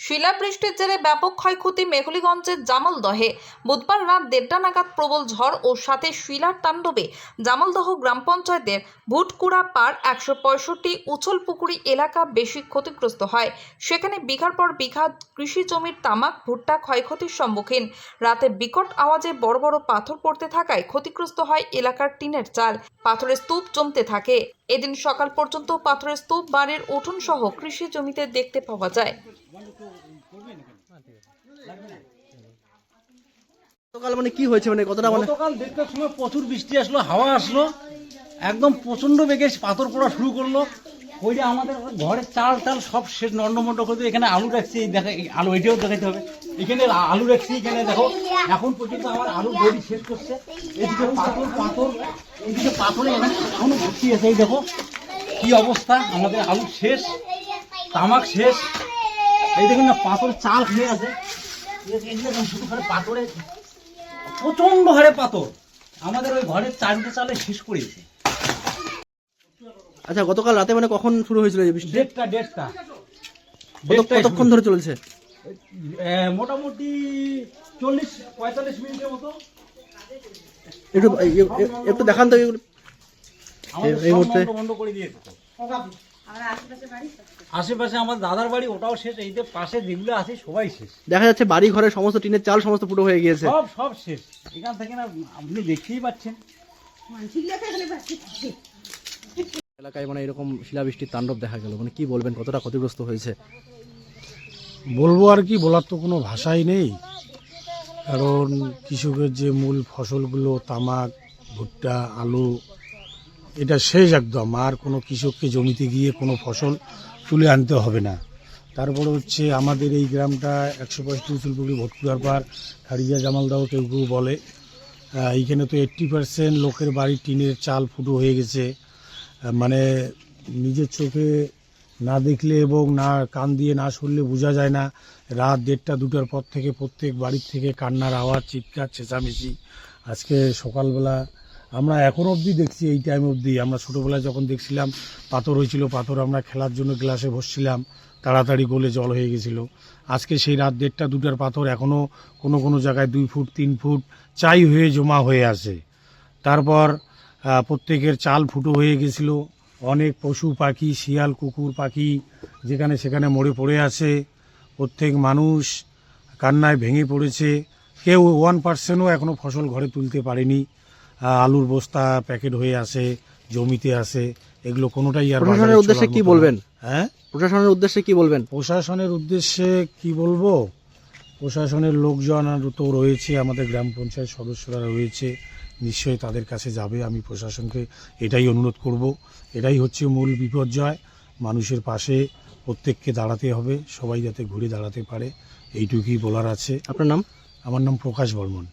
শিলাবৃষ্টির জেরে ব্যাপক ক্ষয়ক্ষতি মেঘলিগঞ্জের জামালদহে। বুধবার রাত 1:30 নাগাদ প্রবল ঝড় ও সাথে শিলার তাণ্ডবে জামালদহ গ্রাম পঞ্চায়েতের ভুটকুড়া পার 165 উছলপুকুরি এলাকা বেশি ক্ষতিগ্রস্ত হয়। সেখানে বিঘার পর বিঘা কৃষি জমির তামাক ভুট্টা ক্ষয়ক্ষতির সম্মুখীন। রাতে বিকট আওয়াজে বড় বড় পাথর পড়তে থাকায় ক্ষতিগ্রস্ত হয় এলাকার টিনের চাল, পাথরের স্তূপ জমতে থাকে। এদিন সকাল পর্যন্ত পাথরের স্তূপ, বাড়ির উঠোন সহ কৃষি জমিতে দেখতে পাওয়া যায়। গতকাল মানে কি হয়েছে, মানে কতটা মানে গতকাল দেড়টার সময় প্রচুর বৃষ্টি আসলো, হাওয়া আসলো, একদম প্রচন্ড বেগে পাথর পড়া শুরু করলো। ওই যে আমাদের ঘরের চাল টাল সব শেষ নন্ডমন্ড করে দিয়ে এখানে আলু রাখছি, দেখা আলু এটাও দেখাতে হবে। এখানে আলু রাখছি, এখানে দেখো এখন পর্যন্ত আমার আলু বড়ি শেষ করছে। এদিকে পাথর পাথর, এইদিকে পাথরে এখনো ভর্তি আছে। এই দেখো কি অবস্থা, আমাদের আলু শেষ, তামাক শেষ। এই দেখুন না, পাথর চাল খেয়ে আছে, শুধু পাথরে প্রচন্ড হারে পাথর আমাদের ওই ঘরের চালটা চালে শেষ করেছে। আচ্ছা, গতকাল রাতে মানে কখন শুরু হয়েছিল এই বৃষ্টি? দেড়টা কতক্ষণ ধরে চলেছে? মোটামুটি 40-45 মিনিটের মতো। একটু দেখান তো এই মুহূর্তে। বন্ধ করে দিয়েছে তো। আশেপাশে আমার দাদার বাড়ি, ওটাও শেষ। এই যে পাশে যেগুলো আছে সবাই শেষ। দেখা যাচ্ছে বাড়ি ঘরের সমস্ত টিনের চাল সমস্ত ফুটো হয়ে গিয়েছে, সব শেষ। এখান থেকে না আপনি দেখতেই পাচ্ছেন। এলাকায় মানে এরকম শিলাবৃষ্টির তাণ্ডব দেখা গেল, মানে কি বলবেন, কতটা ক্ষতিগ্রস্ত হয়েছে? বলবো আর কি, বলার তো কোনো ভাষাই নেই। কারণ কৃষকের যে মূল ফসলগুলো তামাক ভুট্টা আলু, এটা শেষ একদম। আর কোনো কৃষককে জমিতে গিয়ে কোনো ফসল তুলে আনতে হবে না। তারপরে হচ্ছে আমাদের এই গ্রামটা 165 উছলপুকুরি ভুটকুড়ার পার খারিজা জামালদহ কেউ কেউ বলে। এইখানে তো 80% লোকের বাড়ির টিনের চাল ফুটো হয়ে গেছে। মানে নিজের চোখে না দেখলে এবং না কান দিয়ে না শুনলে বোঝা যায় না। রাত 1:30-2টার পর থেকে প্রত্যেক বাড়ির থেকে কান্নার আওয়াজ, চিৎকার, চেঁচামেচি। আজকে সকালবেলা আমরা এখন অবধি দেখছি, এই টাইম অবধি। আমরা ছোটোবেলায় যখন দেখছিলাম পাথর হয়েছিল, পাথর আমরা খেলার জন্য গ্লাসে বসছিলাম, তাড়াতাড়ি গলে জল হয়ে গেছিলো। আজকে সেই রাত 1:30-2টার পাথর এখনও কোনো কোনো জায়গায় 2 ফুট 3 ফুট চাই হয়ে জমা হয়ে আছে। তারপর প্রত্যেকের চাল ফুটো হয়ে গেছিলো। অনেক পশু পাখি, শিয়াল কুকুর পাখি যেখানে সেখানে মরে পড়ে আছে। প্রত্যেক মানুষ কান্নায় ভেঙে পড়েছে। কেউ 1%ও এখনও ফসল ঘরে তুলতে পারেনি। আলুর বস্তা প্যাকেট হয়ে আছে, জমিতে আছে। এগুলো কোনোটাই আর প্রশাসনের উদ্দেশ্যে কি বলবেন? হ্যাঁ, প্রশাসনের উদ্দেশ্যে কি বলবেন? প্রশাসনের উদ্দেশ্যে কি বলবো, প্রশাসনের লোকজন তো রয়েছে, আমাদের গ্রাম পঞ্চায়েত সদস্যরা রয়েছে, নিশ্চয়ই তাদের কাছে যাবে। আমি প্রশাসনকে এটাই অনুরোধ করব। এটাই হচ্ছে মূল বিপর্যয়। মানুষের পাশে প্রত্যেককে দাঁড়াতে হবে, সবাই যাতে ঘুরে দাঁড়াতে পারে, এইটুকুই বলার আছে। আপনার নাম? আমার নাম প্রকাশ বর্মন।